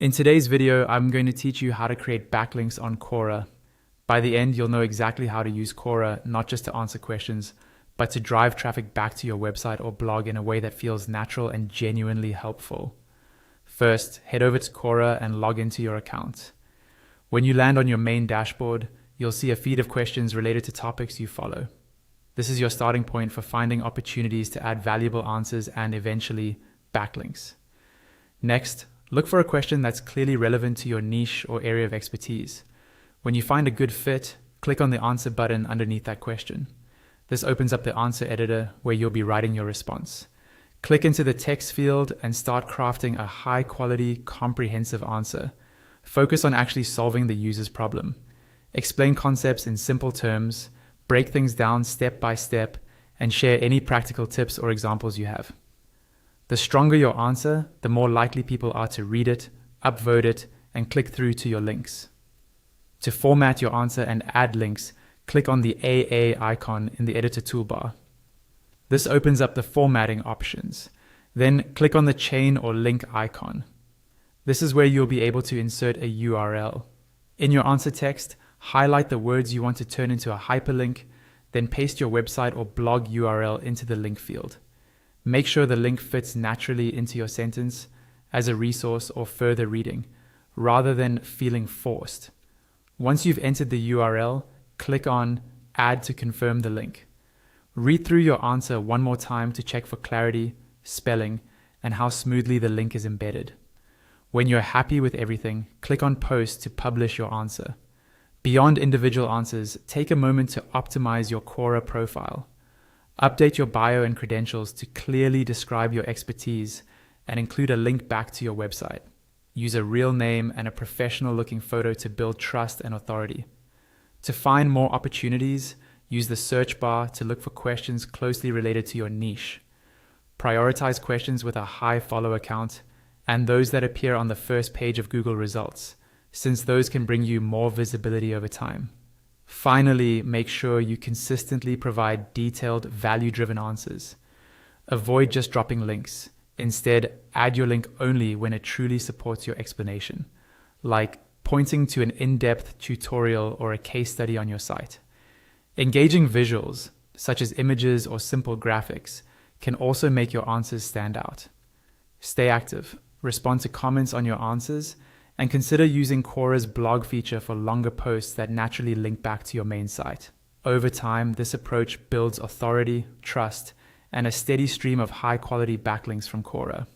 In today's video, I'm going to teach you how to create backlinks on Quora. By the end, you'll know exactly how to use Quora, not just to answer questions, but to drive traffic back to your website or blog in a way that feels natural and genuinely helpful. First, head over to Quora and log into your account. When you land on your main dashboard, you'll see a feed of questions related to topics you follow. This is your starting point for finding opportunities to add valuable answers and eventually backlinks. Next, look for a question that's clearly relevant to your niche or area of expertise. When you find a good fit, click on the answer button underneath that question. This opens up the answer editor where you'll be writing your response. Click into the text field and start crafting a high-quality, comprehensive answer. Focus on actually solving the user's problem. Explain concepts in simple terms, break things down step by step, and share any practical tips or examples you have. The stronger your answer, the more likely people are to read it, upvote it, and click through to your links. To format your answer and add links, click on the AA icon in the editor toolbar. This opens up the formatting options. Then click on the chain or link icon. This is where you'll be able to insert a URL. In your answer text, highlight the words you want to turn into a hyperlink, then paste your website or blog URL into the link field. Make sure the link fits naturally into your sentence as a resource or further reading, rather than feeling forced. Once you've entered the URL, click on Add to confirm the link. Read through your answer one more time to check for clarity, spelling, and how smoothly the link is embedded. When you're happy with everything, click on Post to publish your answer. Beyond individual answers, take a moment to optimize your Quora profile. Update your bio and credentials to clearly describe your expertise and include a link back to your website. Use a real name and a professional-looking photo to build trust and authority. To find more opportunities, use the search bar to look for questions closely related to your niche. Prioritize questions with a high follower count and those that appear on the first page of Google results, since those can bring you more visibility over time. Finally, make sure you consistently provide detailed, value-driven answers. Avoid just dropping links. Instead, add your link only when it truly supports your explanation, like pointing to an in-depth tutorial or a case study on your site. Engaging visuals, such as images or simple graphics, can also make your answers stand out. Stay active, respond to comments on your answers, and consider using Quora's blog feature for longer posts that naturally link back to your main site. Over time, this approach builds authority, trust, and a steady stream of high-quality backlinks from Quora.